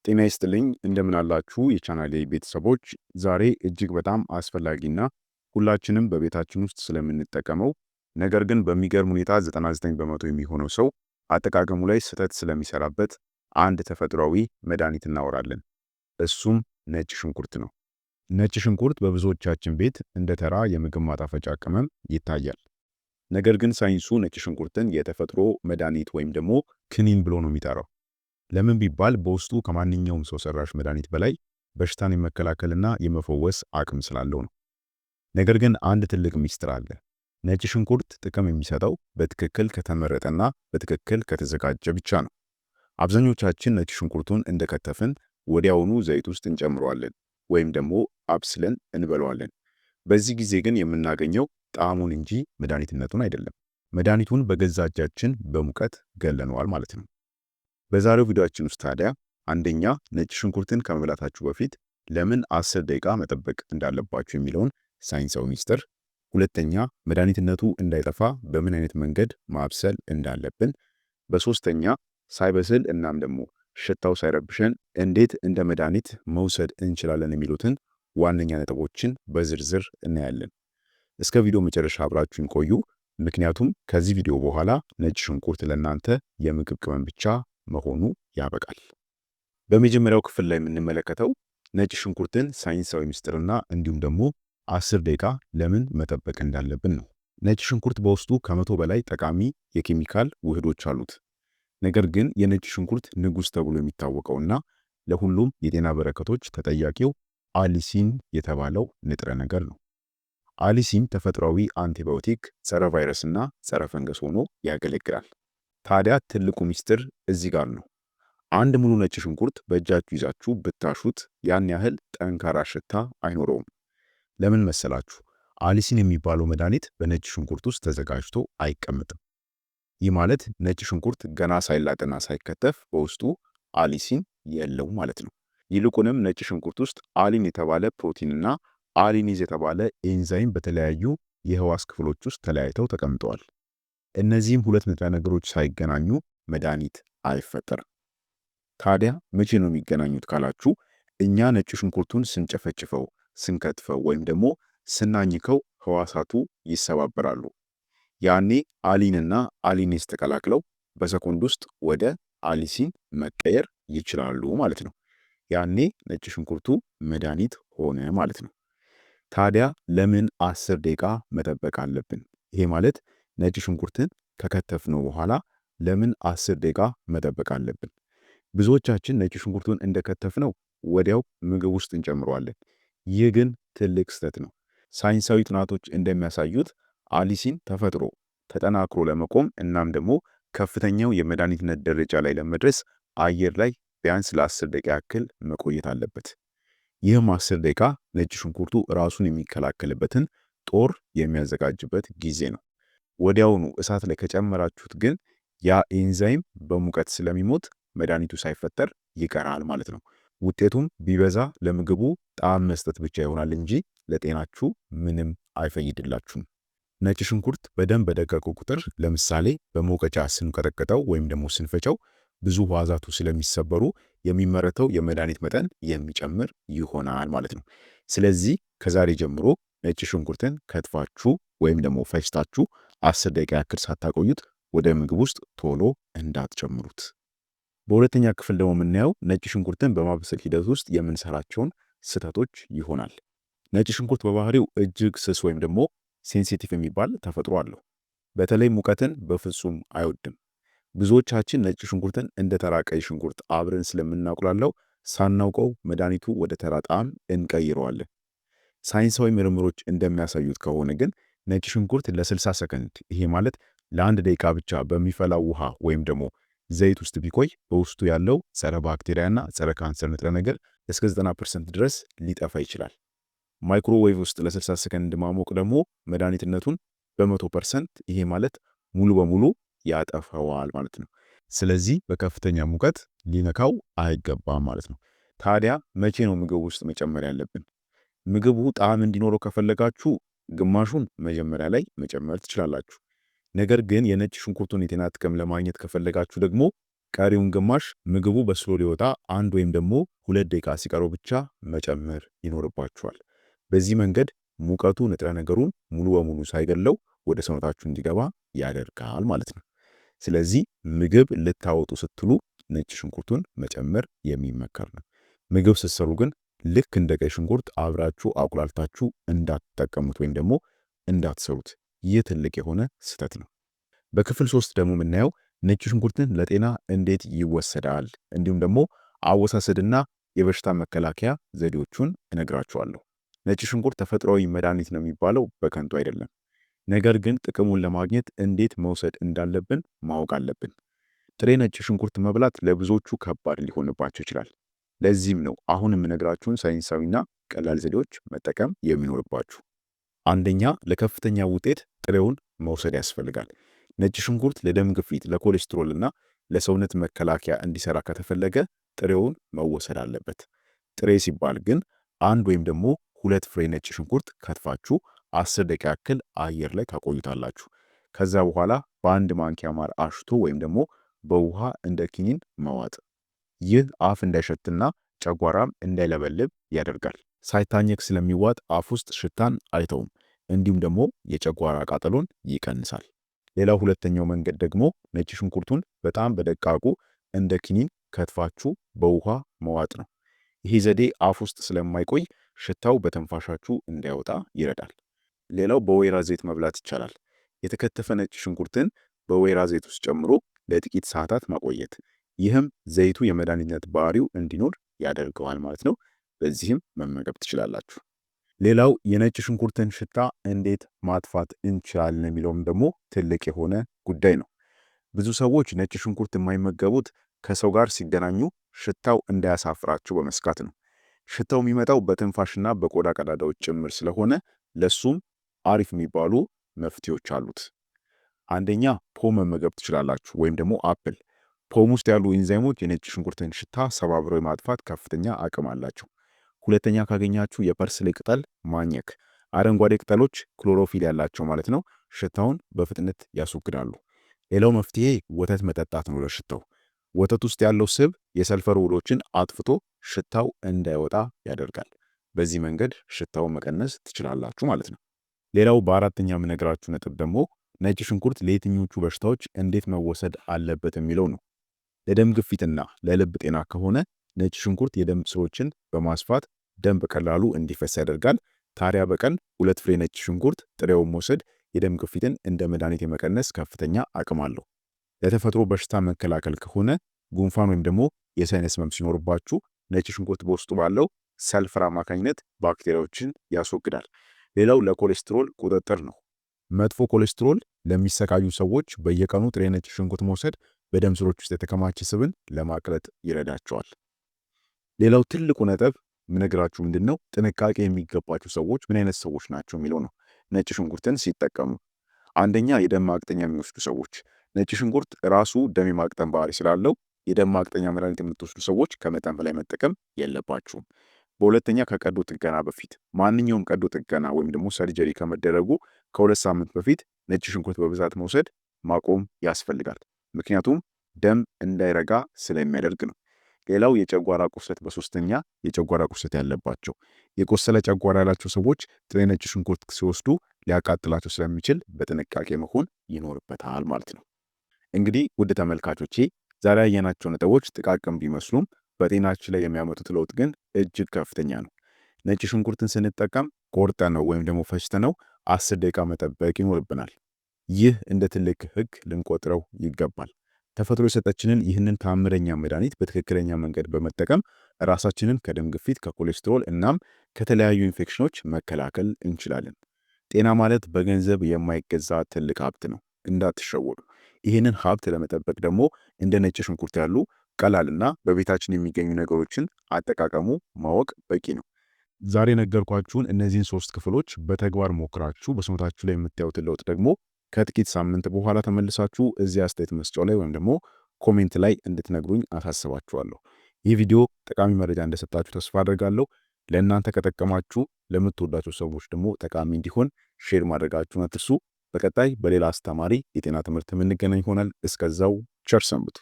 ጤና ይስጥልኝ እንደምን አላችሁ የቻናሌ ቤተሰቦች። ዛሬ እጅግ በጣም አስፈላጊና ሁላችንም በቤታችን ውስጥ ስለምንጠቀመው ነገር ግን በሚገርም ሁኔታ 99 በመቶ የሚሆነው ሰው አጠቃቀሙ ላይ ስህተት ስለሚሰራበት አንድ ተፈጥሯዊ መድኃኒት እናወራለን። እሱም ነጭ ሽንኩርት ነው። ነጭ ሽንኩርት በብዙዎቻችን ቤት እንደ ተራ የምግብ ማጣፈጫ ቅመም ይታያል። ነገር ግን ሳይንሱ ነጭ ሽንኩርትን የተፈጥሮ መድኃኒት ወይም ደግሞ ክኒን ብሎ ነው የሚጠራው። ለምን ቢባል በውስጡ ከማንኛውም ሰው ሰራሽ መድኃኒት በላይ በሽታን የመከላከልና የመፈወስ አቅም ስላለው ነው። ነገር ግን አንድ ትልቅ ሚስጥር አለ። ነጭ ሽንኩርት ጥቅም የሚሰጠው በትክክል ከተመረጠና በትክክል ከተዘጋጀ ብቻ ነው። አብዛኞቻችን ነጭ ሽንኩርቱን እንደከተፍን ወዲያውኑ ዘይት ውስጥ እንጨምረዋለን ወይም ደግሞ አብስለን እንበለዋለን። በዚህ ጊዜ ግን የምናገኘው ጣዕሙን እንጂ መድኃኒትነቱን አይደለም። መድኃኒቱን በገዛ እጃችን በሙቀት ገለነዋል ማለት ነው። በዛሬው ቪዲዮአችን ውስጥ ታዲያ አንደኛ ነጭ ሽንኩርትን ከመብላታችሁ በፊት ለምን 10 ደቂቃ መጠበቅ እንዳለባችሁ የሚለውን ሳይንሳዊ ሚስጥር፣ ሁለተኛ መድኃኒትነቱ እንዳይጠፋ በምን አይነት መንገድ ማብሰል እንዳለብን፣ በሶስተኛ ሳይበስል እናም ደግሞ ሽታው ሳይረብሸን እንዴት እንደ መድኃኒት መውሰድ እንችላለን የሚሉትን ዋነኛ ነጥቦችን በዝርዝር እናያለን። እስከ ቪዲዮ መጨረሻ አብራችሁን ቆዩ። ምክንያቱም ከዚህ ቪዲዮ በኋላ ነጭ ሽንኩርት ለእናንተ የምግብ ቅመም ብቻ መሆኑ ያበቃል። በመጀመሪያው ክፍል ላይ የምንመለከተው ነጭ ሽንኩርትን ሳይንሳዊ ምስጢርና እንዲሁም ደግሞ 10 ደቂቃ ለምን መጠበቅ እንዳለብን ነው። ነጭ ሽንኩርት በውስጡ ከ100 በላይ ጠቃሚ የኬሚካል ውህዶች አሉት። ነገር ግን የነጭ ሽንኩርት ንጉስ ተብሎ የሚታወቀውና ለሁሉም የጤና በረከቶች ተጠያቂው አሊሲን የተባለው ንጥረ ነገር ነው። አሊሲን ተፈጥሯዊ አንቲባዮቲክ፣ ጸረ ቫይረስና ጸረ ፈንገስ ሆኖ ያገለግላል። ታዲያ ትልቁ ሚስጥር እዚህ ጋር ነው። አንድ ሙሉ ነጭ ሽንኩርት በእጃችሁ ይዛችሁ ብታሹት ያን ያህል ጠንካራ ሽታ አይኖረውም። ለምን መሰላችሁ? አሊሲን የሚባለው መድኃኒት በነጭ ሽንኩርት ውስጥ ተዘጋጅቶ አይቀመጥም። ይህ ማለት ነጭ ሽንኩርት ገና ሳይላጥና ሳይከተፍ በውስጡ አሊሲን የለው ማለት ነው። ይልቁንም ነጭ ሽንኩርት ውስጥ አሊን የተባለ ፕሮቲንና አሊኒዝ የተባለ ኤንዛይም በተለያዩ የህዋስ ክፍሎች ውስጥ ተለያይተው ተቀምጠዋል። እነዚህም ሁለት ንጥረ ነገሮች ሳይገናኙ መድኃኒት አይፈጠርም። ታዲያ መቼ ነው የሚገናኙት ካላችሁ፣ እኛ ነጭ ሽንኩርቱን ስንጨፈጭፈው፣ ስንከትፈው ወይም ደግሞ ስናኝከው ህዋሳቱ ይሰባበራሉ። ያኔ አሊንና አሊኔዝ ተቀላቅለው በሰኮንድ ውስጥ ወደ አሊሲን መቀየር ይችላሉ ማለት ነው። ያኔ ነጭ ሽንኩርቱ መድኃኒት ሆነ ማለት ነው። ታዲያ ለምን 10 ደቂቃ መጠበቅ አለብን? ይሄ ማለት ነጭ ሽንኩርትን ከከተፍነው በኋላ ለምን 10 ደቂቃ መጠበቅ አለብን? ብዙዎቻችን ነጭ ሽንኩርቱን እንደከተፍነው ወዲያው ምግብ ውስጥ እንጨምረዋለን። ይህ ግን ትልቅ ስህተት ነው። ሳይንሳዊ ጥናቶች እንደሚያሳዩት አሊሲን ተፈጥሮ ተጠናክሮ ለመቆም እናም ደግሞ ከፍተኛው የመድኃኒትነት ደረጃ ላይ ለመድረስ አየር ላይ ቢያንስ ለ10 ደቂቃ ያክል መቆየት አለበት። ይህም 10 ደቂቃ ነጭ ሽንኩርቱ ራሱን የሚከላከልበትን ጦር የሚያዘጋጅበት ጊዜ ነው። ወዲያውኑ እሳት ላይ ከጨመራችሁት ግን ያ ኤንዛይም በሙቀት ስለሚሞት መድኃኒቱ ሳይፈጠር ይቀራል ማለት ነው። ውጤቱም ቢበዛ ለምግቡ ጣዕም መስጠት ብቻ ይሆናል እንጂ ለጤናችሁ ምንም አይፈይድላችሁም። ነጭ ሽንኩርት በደንብ በደቀቁ ቁጥር ለምሳሌ በመውቀጫ ስንቀጠቅጠው ወይም ደግሞ ስንፈጨው ብዙ ህዋሳቱ ስለሚሰበሩ የሚመረተው የመድኃኒት መጠን የሚጨምር ይሆናል ማለት ነው። ስለዚህ ከዛሬ ጀምሮ ነጭ ሽንኩርትን ከትፋችሁ ወይም ደግሞ ፈጭታችሁ 10 ደቂቃ ያክል ሳታቆዩት ወደ ምግብ ውስጥ ቶሎ እንዳትጨምሩት። በሁለተኛ ክፍል ደግሞ የምናየው ነጭ ሽንኩርትን በማብሰል ሂደት ውስጥ የምንሰራቸውን ስህተቶች ይሆናል። ነጭ ሽንኩርት በባህሪው እጅግ ስስ ወይም ደግሞ ሴንሲቲቭ የሚባል ተፈጥሮ አለው። በተለይ ሙቀትን በፍጹም አይወድም። ብዙዎቻችን ነጭ ሽንኩርትን እንደ ተራ ቀይ ሽንኩርት አብረን ስለምናቁላለው ሳናውቀው መድኃኒቱ ወደ ተራ ጣዕም እንቀይረዋለን። ሳይንሳዊ ምርምሮች እንደሚያሳዩት ከሆነ ግን ነጭ ሽንኩርት ለ60 ሰከንድ ይሄ ማለት ለ1 ደቂቃ ብቻ በሚፈላው ውሃ ወይም ደግሞ ዘይት ውስጥ ቢቆይ በውስጡ ያለው ጸረ ባክቴሪያና ጸረ ካንሰር ንጥረ ነገር እስከ 90% ድረስ ሊጠፋ ይችላል። ማይክሮዌቭ ውስጥ ለ60 ሰከንድ ማሞቅ ደግሞ መድኃኒትነቱን በ100% ይሄ ማለት ሙሉ በሙሉ ያጠፋዋል ማለት ነው። ስለዚህ በከፍተኛ ሙቀት ሊነካው አይገባም ማለት ነው። ታዲያ መቼ ነው ምግብ ውስጥ መጨመር ያለብን? ምግቡ ጣዕም እንዲኖረው ከፈለጋችሁ ግማሹን መጀመሪያ ላይ መጨመር ትችላላችሁ። ነገር ግን የነጭ ሽንኩርቱን የጤና ጥቅም ለማግኘት ከፈለጋችሁ ደግሞ ቀሪውን ግማሽ ምግቡ በስሎ ሊወጣ 1 ወይም ደግሞ 2 ደቂቃ ሲቀረው ብቻ መጨመር ይኖርባችኋል። በዚህ መንገድ ሙቀቱ ንጥረ ነገሩን ሙሉ በሙሉ ሳይገለው ወደ ሰውነታችሁ እንዲገባ ያደርጋል ማለት ነው። ስለዚህ ምግብ ልታወጡ ስትሉ ነጭ ሽንኩርቱን መጨመር የሚመከር ነው። ምግብ ስትሰሩ ግን ልክ እንደ ቀይ ሽንኩርት አብራችሁ አቁላልታችሁ እንዳትጠቀሙት ወይም ደግሞ እንዳትሰሩት። ይህ ትልቅ የሆነ ስህተት ነው። በክፍል 3 ደግሞ የምናየው ነጭ ሽንኩርትን ለጤና እንዴት ይወሰዳል፣ እንዲሁም ደግሞ አወሳሰድና የበሽታ መከላከያ ዘዴዎቹን እነግራችኋለሁ። ነጭ ሽንኩርት ተፈጥሯዊ መድኃኒት ነው የሚባለው በከንቱ አይደለም። ነገር ግን ጥቅሙን ለማግኘት እንዴት መውሰድ እንዳለብን ማወቅ አለብን። ጥሬ ነጭ ሽንኩርት መብላት ለብዙዎቹ ከባድ ሊሆንባቸው ይችላል። ለዚህም ነው አሁን የምነግራችሁን ሳይንሳዊና ቀላል ዘዴዎች መጠቀም የሚኖርባችሁ። አንደኛ፣ ለከፍተኛ ውጤት ጥሬውን መውሰድ ያስፈልጋል። ነጭ ሽንኩርት ለደም ግፊት፣ ለኮሌስትሮል እና ለሰውነት መከላከያ እንዲሰራ ከተፈለገ ጥሬውን መወሰድ አለበት። ጥሬ ሲባል ግን 1 ወይም ደግሞ 2 ፍሬ ነጭ ሽንኩርት ከትፋችሁ 10 ደቂቃ ያክል አየር ላይ ታቆዩታላችሁ። ከዛ በኋላ በአንድ ማንኪያ ማር አሽቶ ወይም ደግሞ በውሃ እንደ ኪኒን መዋጥ። ይህ አፍ እንዳይሸትና ጨጓራም እንዳይለበልብ ያደርጋል። ሳይታኘክ ስለሚዋጥ አፍ ውስጥ ሽታን አይተውም፣ እንዲሁም ደግሞ የጨጓራ ቃጠሎን ይቀንሳል። ሌላው ሁለተኛው መንገድ ደግሞ ነጭ ሽንኩርቱን በጣም በደቃቁ እንደ ኪኒን ከትፋችሁ በውሃ መዋጥ ነው። ይህ ዘዴ አፍ ውስጥ ስለማይቆይ ሽታው በትንፋሻችሁ እንዳይወጣ ይረዳል። ሌላው በወይራ ዘይት መብላት ይቻላል። የተከተፈ ነጭ ሽንኩርትን በወይራ ዘይት ውስጥ ጨምሮ ለጥቂት ሰዓታት ማቆየት። ይህም ዘይቱ የመድኃኒትነት ባህሪው እንዲኖር ያደርገዋል ማለት ነው። በዚህም መመገብ ትችላላችሁ። ሌላው የነጭ ሽንኩርትን ሽታ እንዴት ማጥፋት እንችላለን የሚለውም ደግሞ ትልቅ የሆነ ጉዳይ ነው። ብዙ ሰዎች ነጭ ሽንኩርት የማይመገቡት ከሰው ጋር ሲገናኙ ሽታው እንዳያሳፍራቸው በመስጋት ነው። ሽታው የሚመጣው በትንፋሽና በቆዳ ቀዳዳዎች ጭምር ስለሆነ ለሱም አሪፍ የሚባሉ መፍትሄዎች አሉት። አንደኛ፣ ፖም መመገብ ትችላላችሁ ወይም ደግሞ አፕል። ፖም ውስጥ ያሉ ኢንዛይሞች የነጭ ሽንኩርትን ሽታ ሰባብረው የማጥፋት ከፍተኛ አቅም አላቸው። ሁለተኛ፣ ካገኛችሁ የፐርስሌ ቅጠል ማኘክ። አረንጓዴ ቅጠሎች ክሎሮፊል ያላቸው ማለት ነው፣ ሽታውን በፍጥነት ያስወግዳሉ። ሌላው መፍትሄ ወተት መጠጣት ነው ለሽታው። ወተት ውስጥ ያለው ስብ የሰልፈር ውህዶችን አጥፍቶ ሽታው እንዳይወጣ ያደርጋል። በዚህ መንገድ ሽታውን መቀነስ ትችላላችሁ ማለት ነው። ሌላው በአራተኛ የምነግራችሁ ነጥብ ደግሞ ነጭ ሽንኩርት ለየትኞቹ በሽታዎች እንዴት መወሰድ አለበት የሚለው ነው። ለደም ግፊትና ለልብ ጤና ከሆነ ነጭ ሽንኩርት የደም ስሮችን በማስፋት ደም በቀላሉ እንዲፈስ ያደርጋል። ታዲያ በቀን 2 ፍሬ ነጭ ሽንኩርት ጥሬውን መውሰድ የደም ግፊትን እንደ መድኃኒት የመቀነስ ከፍተኛ አቅም አለው። ለተፈጥሮ በሽታ መከላከል ከሆነ ጉንፋን ወይም ደግሞ የሳይነስ ህመም ሲኖርባችሁ ነጭ ሽንኩርት በውስጡ ባለው ሰልፈር አማካኝነት ባክቴሪያዎችን ያስወግዳል። ሌላው ለኮሌስትሮል ቁጥጥር ነው። መጥፎ ኮሌስትሮል ለሚሰቃዩ ሰዎች በየቀኑ ጥሬ ነጭ ሽንኩርት መውሰድ በደም ስሮች ውስጥ የተከማቸ ስብን ለማቅለጥ ይረዳቸዋል። ሌላው ትልቁ ነጥብ ምነግራችሁ ምንድነው፣ ጥንቃቄ የሚገባቸው ሰዎች ምን አይነት ሰዎች ናቸው የሚለው ነው። ነጭ ሽንኩርትን ሲጠቀሙ አንደኛ፣ የደም ማቅጠኛ የሚወስዱ ሰዎች። ነጭ ሽንኩርት ራሱ ደም የማቅጠን ባህሪ ስላለው የደም ማቅጠኛ መድኃኒት የምትወስዱ ሰዎች ከመጠን በላይ መጠቀም የለባችሁም። በሁለተኛ፣ ከቀዶ ጥገና በፊት ማንኛውም ቀዶ ጥገና ወይም ደግሞ ሰርጀሪ ከመደረጉ ከ2 ሳምንት በፊት ነጭ ሽንኩርት በብዛት መውሰድ ማቆም ያስፈልጋል። ምክንያቱም ደም እንዳይረጋ ስለሚያደርግ ነው። ሌላው የጨጓራ ቁስለት በሶስተኛ፣ የጨጓራ ቁስለት ያለባቸው የቆሰለ ጨጓራ ያላቸው ሰዎች ጥሬ ነጭ ሽንኩርት ሲወስዱ ሊያቃጥላቸው ስለሚችል በጥንቃቄ መሆን ይኖርበታል ማለት ነው። እንግዲህ ውድ ተመልካቾቼ ዛሬ ያየናቸው ነጥቦች ጥቃቅን ቢመስሉም በጤናችን ላይ የሚያመጡት ለውጥ ግን እጅግ ከፍተኛ ነው። ነጭ ሽንኩርትን ስንጠቀም ቆርጠነው ወይም ደግሞ ፈጭተነው 10 ደቂቃ መጠበቅ ይኖርብናል። ይህ እንደ ትልቅ ሕግ ልንቆጥረው ይገባል። ተፈጥሮ የሰጠችንን ይህንን ታምረኛ መድኃኒት በትክክለኛ መንገድ በመጠቀም ራሳችንን ከደም ግፊት፣ ከኮሌስትሮል እናም ከተለያዩ ኢንፌክሽኖች መከላከል እንችላለን። ጤና ማለት በገንዘብ የማይገዛ ትልቅ ሀብት ነው፣ እንዳትሸወዱ። ይህንን ሀብት ለመጠበቅ ደግሞ እንደ ነጭ ሽንኩርት ያሉ ቀላልና በቤታችን የሚገኙ ነገሮችን አጠቃቀሙ ማወቅ በቂ ነው። ዛሬ ነገርኳችሁን እነዚህን 3 ክፍሎች በተግባር ሞክራችሁ በሰውነታችሁ ላይ የምታዩትን ለውጥ ደግሞ ከጥቂት ሳምንት በኋላ ተመልሳችሁ እዚህ አስተያየት መስጫው ላይ ወይም ደግሞ ኮሜንት ላይ እንድትነግሩኝ አሳስባችኋለሁ። ይህ ቪዲዮ ጠቃሚ መረጃ እንደሰጣችሁ ተስፋ አደርጋለሁ። ለእናንተ ከጠቀማችሁ ለምትወዳቸው ሰዎች ደግሞ ጠቃሚ እንዲሆን ሼር ማድረጋችሁን አትርሱ። በቀጣይ በሌላ አስተማሪ የጤና ትምህርት የምንገናኝ ይሆናል። እስከዛው ቸር ሰንብቱ።